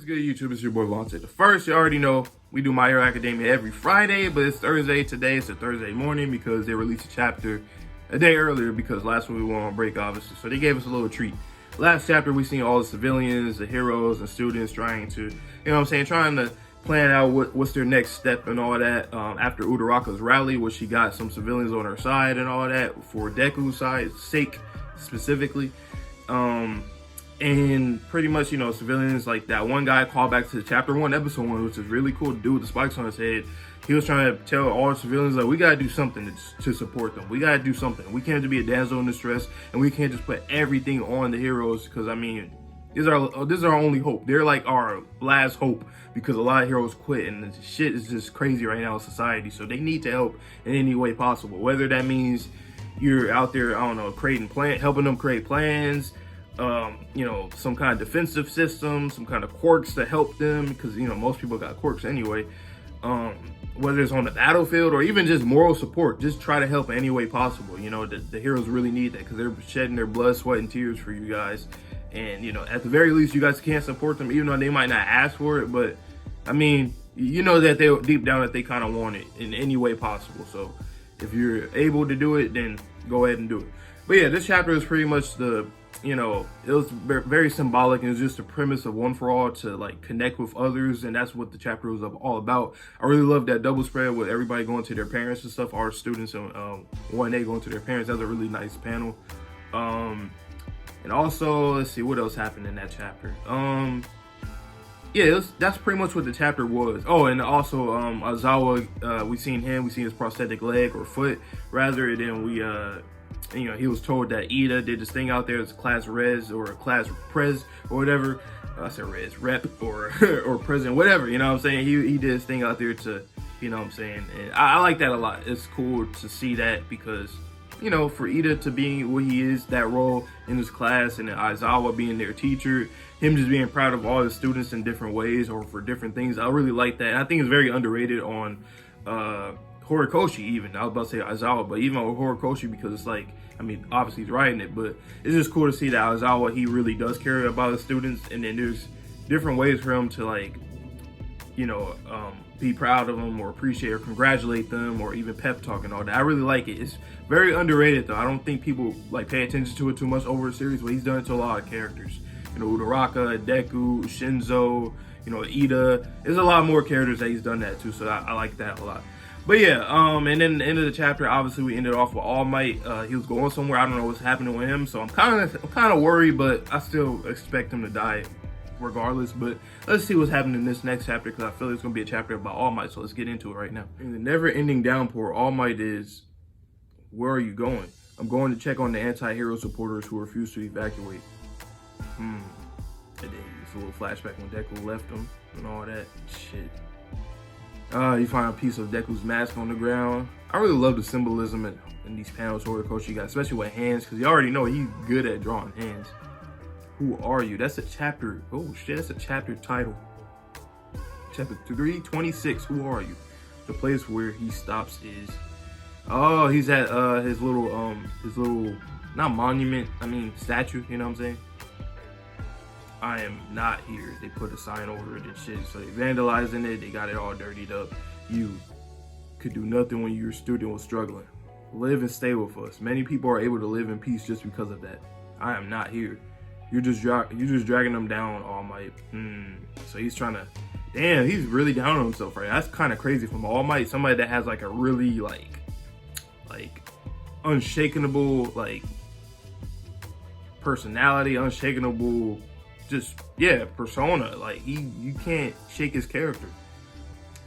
good, YouTube? It's your boy Vontae. The first, you already know, we do My Hero Academia every Friday, but it's Thursday. Today it's a Thursday morning because they released a chapter a day earlier because last week we went on break, obviously. So they gave us a little treat. Last chapter, we seen all the civilians, the heroes, and students trying to, trying to plan out what's their next step and all that. After Uraraka's rally, where she got some civilians on her side and all that for Deku's sake specifically. And pretty much, civilians, like that one guy called back to chapter 1, episode 1, which is really cool. Dude with the spikes on his head. He was trying to tell all the civilians, like, we got to do something to support them. We got to do something. We can't just be a damsel in distress, and we can't just put everything on the heroes, because, this is our only hope. They're like our last hope, because a lot of heroes quit, and the shit is just crazy right now in society. So they need to help in any way possible. Whether that means you're out there, helping them create plans, some kind of defensive system, some kind of quirks to help them, because most people got quirks anyway. Whether it's on the battlefield or even just moral support, just try to help in any way possible. The heroes really need that because they're shedding their blood, sweat, and tears for you guys. And at the very least, you guys can't support them, even though they might not ask for it. But that they deep down that they kind of want it in any way possible. So if you're able to do it, then go ahead and do it. But yeah, this chapter is pretty much it was very symbolic, and it's just the premise of One for All to like connect with others, and that's what the chapter was all about. I really love that double spread with everybody going to their parents and stuff. Our students and 1A going to their parents. That's a really nice panel. And also, let's see what else happened in that chapter. That's pretty much what the chapter was. Oh, and also Aizawa, we seen his prosthetic leg or foot rather, than we he was told that Ida did this thing out there as class res or class prez or whatever. I said res, rep or president, whatever, He did his thing out there to, And I like that a lot. It's cool to see that because, for Ida to be what he is, that role in his class, and then Aizawa being their teacher, him just being proud of all his students in different ways or for different things. I really like that. And I think it's very underrated on Horikoshi even. I was about to say Aizawa, but even with Horikoshi, because it's like, obviously he's writing it, but it's just cool to see that Aizawa, he really does care about his students, and then there's different ways for him to like, be proud of them or appreciate or congratulate them or even pep talk and all that. I really like it. It's very underrated though. I don't think people like pay attention to it too much over the series, but he's done it to a lot of characters. Uraraka, Deku, Shinzo, Ida. There's a lot more characters that he's done that to, so I like that a lot. But yeah, and then the end of the chapter, obviously we ended off with All Might. He was going somewhere. I don't know what's happening with him, so I'm kind of worried, but I still expect him to die regardless. But let's see what's happening in this next chapter, because I feel it's gonna be a chapter about All Might. So let's get into it right now. In the never-ending downpour, All Might is, where are you going? I'm going to check on the anti-hero supporters who refuse to evacuate. And then it's a little flashback when Deku left him and all that shit. You find a piece of Deku's mask on the ground. I really love the symbolism in these panels Horikoshi got, especially with hands, because you already know he's good at drawing hands. Who are you? That's a chapter. Oh shit, that's a chapter title. Chapter 326. Who are you? The place where he stops is. Oh, he's at his little not monument. Statue. You know what I'm saying? I am not here. They put a sign over it and shit. So they vandalizing it. They got it all dirtied up. You could do nothing when your student was struggling. Live and stay with us. Many people are able to live in peace just because of that. I am not here. You're just dragging them down, All Might. So he's trying to. Damn, he's really down on himself, right? That's kind of crazy from All Might. Somebody that has like a really like unshakable personality, unshakable. Persona. Like you can't shake his character.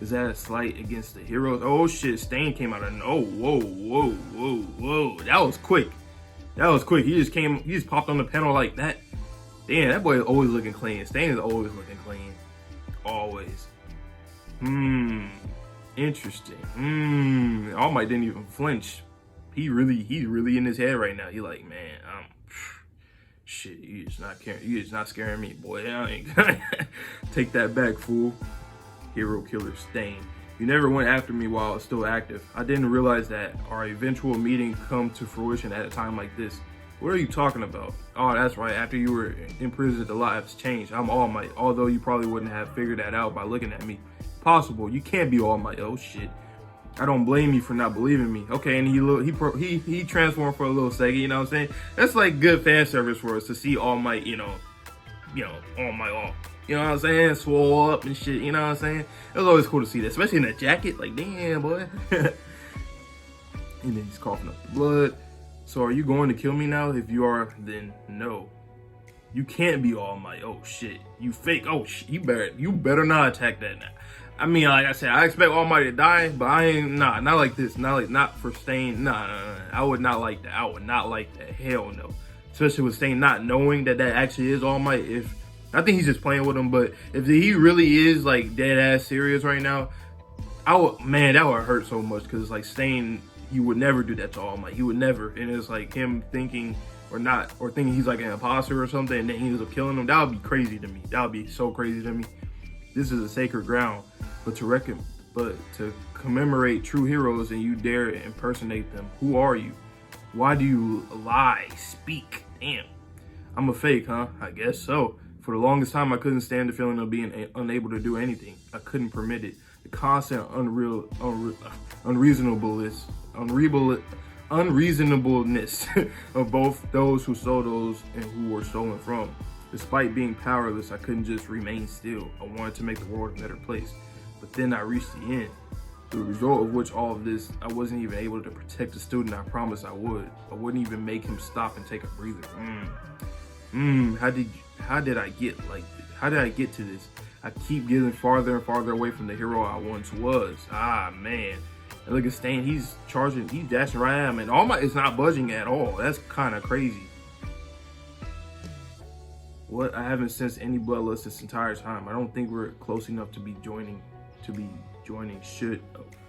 Is that a slight against the heroes? Oh shit, Stain came out of whoa. That was quick. He just popped on the panel like that. Damn, that boy is always looking clean. Stain is always looking clean. Always. Interesting. All Might didn't even flinch. He's really in his head right now. He like, man, shit, you just not scaring me, boy. I ain't gonna take that back, fool. Hero killer Stain. You never went after me while I was still active. I didn't realize that our eventual meeting come to fruition at a time like this. What are you talking about? Oh, that's right. After you were imprisoned, the lives changed. I'm All Might. Although you probably wouldn't have figured that out by looking at me. Possible. You can't be All Might. Oh shit. I don't blame you for not believing me. Okay, and he transformed for a little second. You know what I'm saying? That's like good fan service for us to see All Might. All Might all. You know what I'm saying? Swole up and shit. You know what I'm saying? It was always cool to see that, especially in that jacket. Like, damn, boy. And then he's coughing up the blood. So are you going to kill me now? If you are, then no. You can't be All Might. Oh shit. You fake. Oh shit. You better not attack that now. I mean, like I said, I expect All Might to die, but I ain't not like this. Not for Stain. Nah. I would not like that. I would not like that. Hell no. Especially with Stain not knowing that actually is All Might. I think he's just playing with him, but if he really is like dead ass serious right now, that would hurt so much, because like Stain, he would never do that to All Might. He would never. And it's like him thinking thinking he's like an imposter or something, and then he ends up killing him. That would be crazy to me. That would be so crazy to me. This is a sacred ground, but to commemorate true heroes and you dare impersonate them. Who are you? Why do you lie? Speak. Damn. I'm a fake, huh? I guess so. For the longest time, I couldn't stand the feeling of being unable to do anything. I couldn't permit it. The constant unreasonableness of both those who stole those and who were stolen from. Despite being powerless, I couldn't just remain still. I wanted to make the world a better place. But then I reached the end. The result of which all of this, I wasn't even able to protect the student I promised I would. I wouldn't even make him stop and take a breather. How did I get to this? I keep getting farther and farther away from the hero I once was. Ah, man. And look at Stain, he's dashing right at him, and All Might is not budging at all. That's kind of crazy. What? I haven't sensed any bloodlust this entire time. I don't think we're close enough to be joining. Should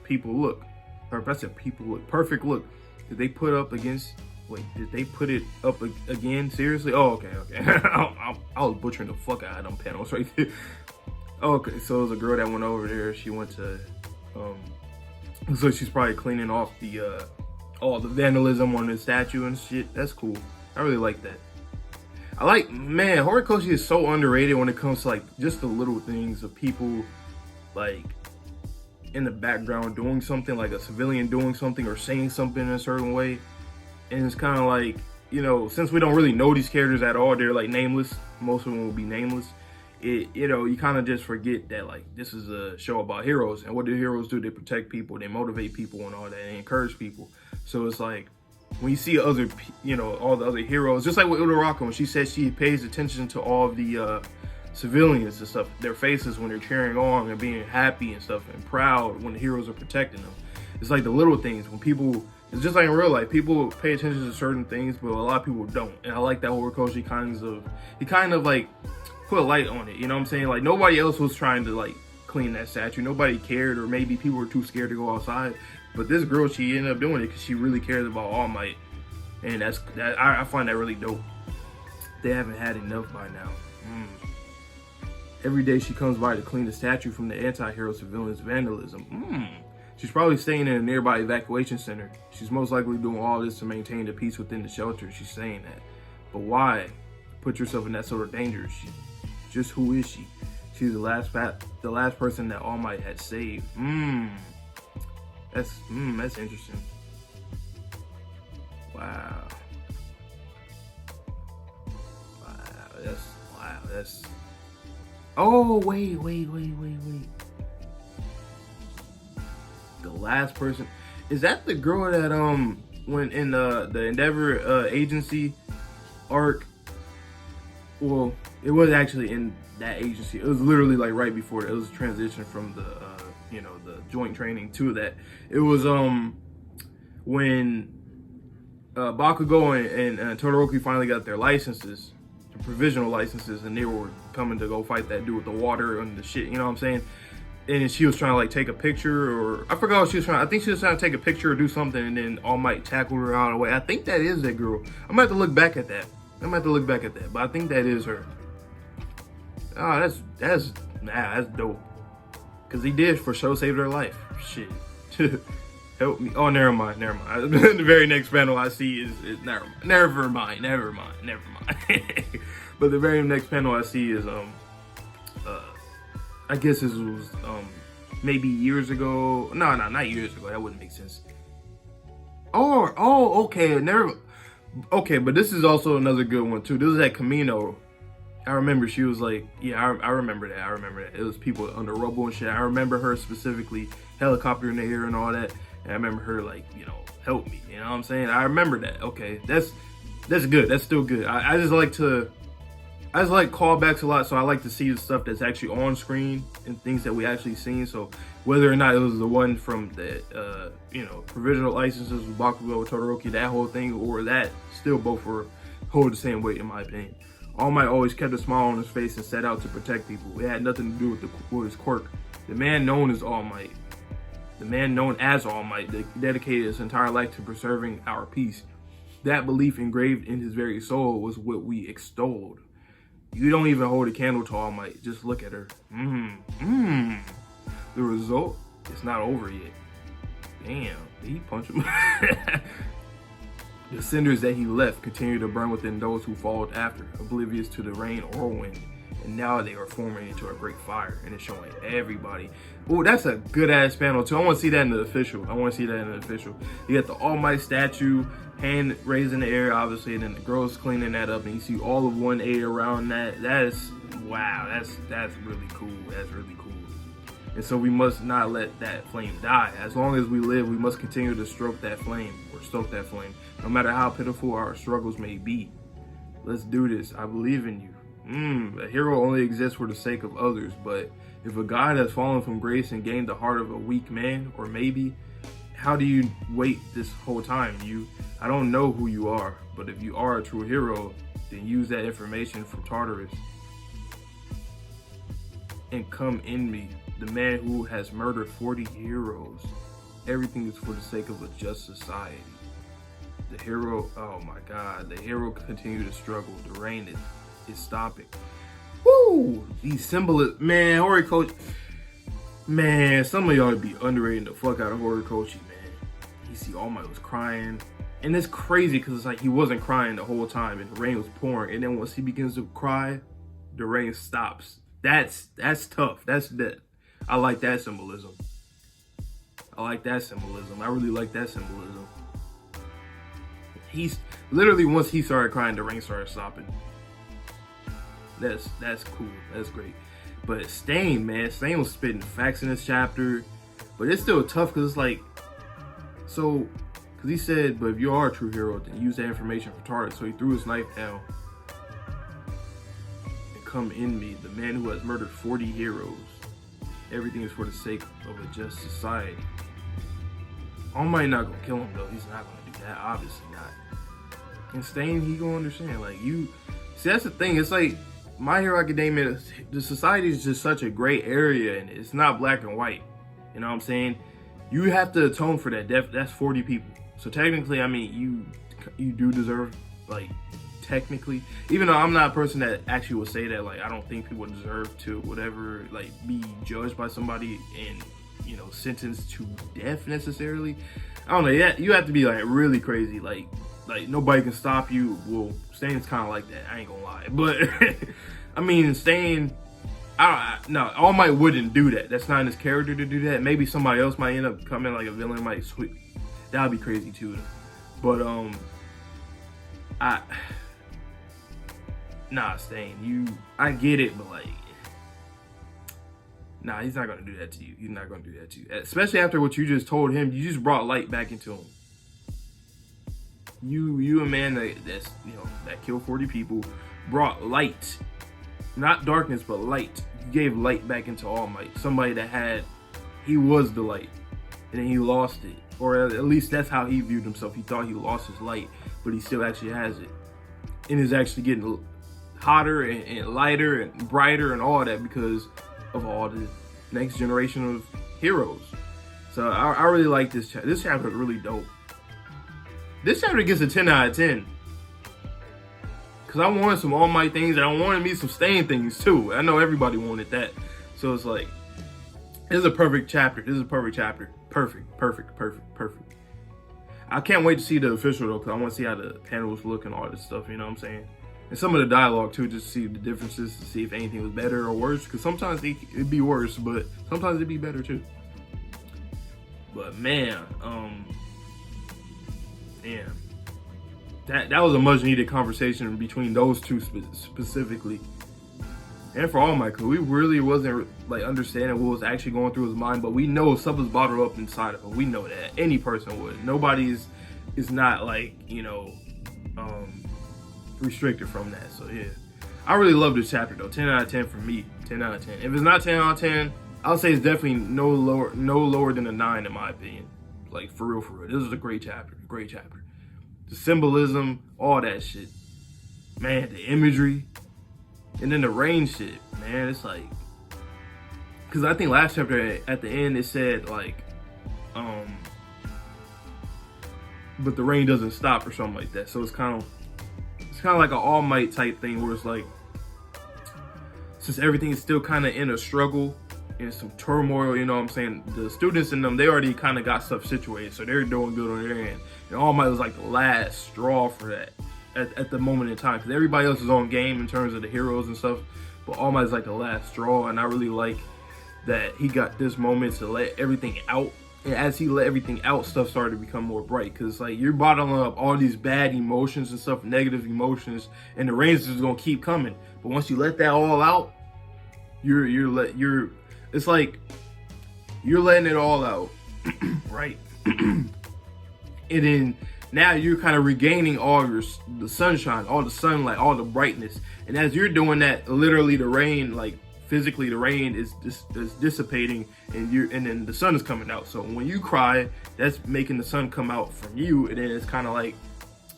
people look? Or if I said people look, perfect look. Did they put up against? Wait, did they put it up again? Seriously? Oh, okay. I was butchering the fuck out of them panels right there. Okay, so it was a girl that went over there. She went to, so she's probably cleaning off the, all the vandalism on the statue and shit. That's cool. I really like that. Man, Horikoshi is so underrated when it comes to like just the little things of people like in the background doing something, like a civilian doing something or saying something in a certain way. And it's kind of like, since we don't really know these characters at all, they're like nameless. Most of them will be nameless. You kind of just forget that like this is a show about heroes, and what do heroes do? They protect people, they motivate people and all that, and encourage people. So it's like when you see all the other heroes, just like with Uraraka, when she said she pays attention to all of the civilians and stuff, their faces when they're cheering on and being happy and stuff and proud when the heroes are protecting them. It's like the little things when people. It's just like in real life, people pay attention to certain things, but a lot of people don't. And I like that Horikoshi kind of like put a light on it. You know what I'm saying? Like nobody else was trying to like clean that statue. Nobody cared, or maybe people were too scared to go outside. But this girl, she ended up doing it because she really cares about All Might, and I find that really dope. They haven't had enough by now. Every day she comes by to clean the statue from the anti-hero civilians' vandalism. She's probably staying in a nearby evacuation center. She's most likely doing all this to maintain the peace within the shelter. She's saying that. But why put yourself in that sort of danger? Just who is she? She's the last person that All Might had saved. That's interesting. Wow. That's oh wait. The last person, is that the girl that went in the Endeavor agency arc? Well, it was actually in that agency. It was literally like right before it was a transition from the the joint training to that. It was when Bakugo and Todoroki finally got their licenses, the provisional licenses, and they were coming to go fight that dude with the water and the shit, you know what I'm saying? And she was trying to like take a picture, or I forgot what she was trying. I think she was trying to take a picture or do something, and then All Might tackled her out of the way. I think that is that girl. I'm gonna have to look back at that. But I think that is her. Oh, that's dope. Cause he did for sure save her life. Shit. help me. Oh, never mind. The very next panel I see is never mind. But the very next panel I see is I guess this was maybe years ago. No, not years ago. That wouldn't make sense. Okay, okay, but this is also another good one too. This is at Kamino. I remember she was like, yeah, I remember that. It was people under rubble and shit. I remember her specifically, helicopter in the air and all that. And I remember her like, help me. You know what I'm saying? I remember that. Okay, that's good. That's still good. I just like callbacks a lot, so I like to see the stuff that's actually on screen and things that we actually seen. So whether or not it was the one from the provisional licenses with Boku with Todoroki, that whole thing, or that, still both hold the same weight in my opinion. All Might always kept a smile on his face and set out to protect people. It had nothing to do with his quirk. The man known as All Might, dedicated his entire life to preserving our peace. That belief engraved in his very soul was what we extolled. You don't even hold a candle to All Might. Just look at her. The result, it's not over yet. Damn, did he punch him? The cinders that he left continue to burn within those who followed after, oblivious to the rain or wind. And now they are forming into a great fire, and it's showing everybody. Oh, that's a good ass panel too. I want to see that in the official. You got the All Might statue, hand raised in the air, obviously, and then the girl's cleaning that up, and you see all of 1A around that. That is, wow, that's really cool. That's really cool. And so we must not let that flame die. As long as we live, we must continue to stoke that flame, no matter how pitiful our struggles may be. Let's do this. I believe in you. A hero only exists for the sake of others, but if a god has fallen from grace and gained the heart of a weak man, or maybe, how do you wait this whole time? I don't know who you are, but if you are a true hero, then use that information from Tartarus and come in me, the man who has murdered 40 heroes. Everything is for the sake of a just society. The hero, oh my God, the hero continued to struggle. The rain is stopping. Woo! These symbolism, man, Horikoshi. Man, some of y'all be underrating the fuck out of Horikoshi, man. You see, All Might was crying. And it's crazy because it's like he wasn't crying the whole time and the rain was pouring. And then once he begins to cry, the rain stops. That's tough. That's that. I like that symbolism. I really like that symbolism. He's literally, once he started crying, the rain started stopping. That's cool. That's great. But Stain, man, Stain was spitting facts in this chapter, but it's still tough because it's like, so, because he said, but if you are a true hero, then use that information for Tartarus. So he threw his knife down. And come in me, the man who has murdered 40 heroes. Everything is for the sake of a just society. All Might not gonna kill him though. He's not gonna do that. Obviously not. And Stain, he gonna understand. Like, you see, that's the thing. It's like My Hero Academia. The society is just such a gray area, and it's not black and white. You know what I'm saying? You have to atone for that. That's 40 people. So technically, I mean, you do deserve, like, technically, even though I'm not a person that actually would say that, like, I don't think people deserve to whatever, like, be judged by somebody and, sentenced to death necessarily. I don't know. Yeah, you have to be like really crazy. Like nobody can stop you. Well, Stain's kind of like that. I ain't gonna lie, but I mean, Stain. No, All Might wouldn't do that. That's not in his character to do that. Maybe somebody else might end up coming, like a villain might switch. That would be crazy too. But Stain, I get it, but like, nah, he's not gonna do that to you. He's not gonna do that to you. Especially after what you just told him. You just brought light back into him. You a man that's that killed 40 people, brought light, not darkness but light. You gave light back into All Might. Somebody that he was the light, and then he lost it, or at least that's how he viewed himself. He thought he lost his light, but he still actually has it, and is actually getting hotter and lighter and brighter and all that because of all the next generation of heroes. So I really like this chapter. This chapter is really dope. This chapter gets a 10 out of 10. Because I wanted some All Might things, and I wanted me some Stain things too. I know everybody wanted that. So it's like, This is a perfect chapter. This is a perfect chapter. Perfect, perfect, perfect, perfect. I can't wait to see the official though, because I want to see how the panels look and all this stuff, you know what I'm saying? And some of the dialogue too, just to see the differences, to see if anything was better or worse, because sometimes it'd be worse, but sometimes it'd be better too. But man, that was a much needed conversation between those two specifically. And for All Might, we really wasn't like understanding what was actually going through his mind, but we know stuff was bottled up inside of him. We know that any person would. Nobody is not like, you know, restricted from that. So yeah, I really love this chapter though. 10 out of 10 for me. 10 out of 10. If it's not 10 out of 10, I'll say it's definitely no lower than a 9 in my opinion. Like for real, for real. This is a great chapter. Great chapter. The symbolism, all that shit. Man, the imagery. And then the rain shit, man, it's like, because I think last chapter at the end it said like, but the rain doesn't stop or something like that. So it's kind of like an All Might type thing where it's like, since everything is still kind of in a struggle and some turmoil, you know what I'm saying? The students in them, they already kind of got stuff situated, so they're doing good on their end. And All Might was like the last straw for that. At the moment in time, because everybody else is on game in terms of the heroes and stuff, but All Might is like the last straw, and I really like that he got this moment to let everything out, and as he let everything out, stuff started to become more bright, because like you're bottling up all these bad emotions and stuff, negative emotions, and the rain's just gonna keep coming, but once you let that all out, it's like you're letting it all out, right? And then now you're kind of regaining all the sunshine, all the sunlight, all the brightness. And as you're doing that, literally the rain, like physically the rain is dissipating, and then the sun is coming out. So when you cry, that's making the sun come out from you, and then it's kind of like,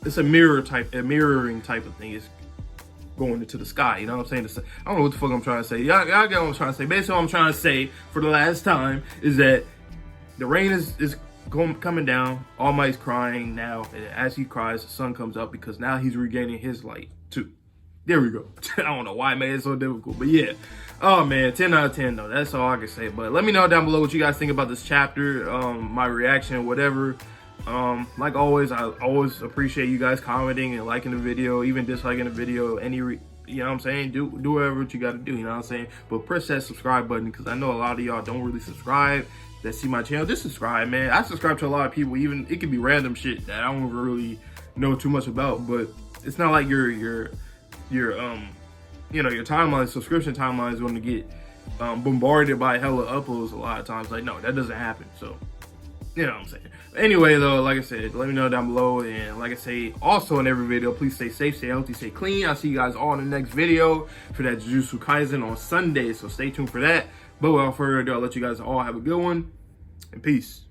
it's a mirroring type of thing. It's going into the sky, you know what I'm saying? I don't know what the fuck I'm trying to say. Y'all get what I'm trying to say. Basically what I'm trying to say for the last time is that the rain is coming down. All Might's crying now, and as he cries, the sun comes up because now he's regaining his light too. There we go. I don't know why I made it so difficult, but yeah. Oh man, 10 out of 10 though. That's all I can say. But let me know down below what you guys think about this chapter, my reaction, whatever. Like always, I always appreciate you guys commenting and liking the video, even disliking the video. You know what I'm saying? Do whatever you got to do. You know what I'm saying? But press that subscribe button, because I know a lot of y'all don't really subscribe that see my channel. Just subscribe, man. I subscribe to a lot of people, even it could be random shit that I don't really know too much about, but it's not like your you know, your timeline, subscription timeline is going to get bombarded by hella uploads a lot of times. Like, no, that doesn't happen. So you know what I'm saying? Anyway though, like I said, let me know down below, and like I say also in every video, please stay safe, stay healthy, stay clean. I'll see you guys all in the next video for that Jujutsu Kaisen on Sunday, so stay tuned for that. But without further ado, I'll let you guys all have a good one, and peace.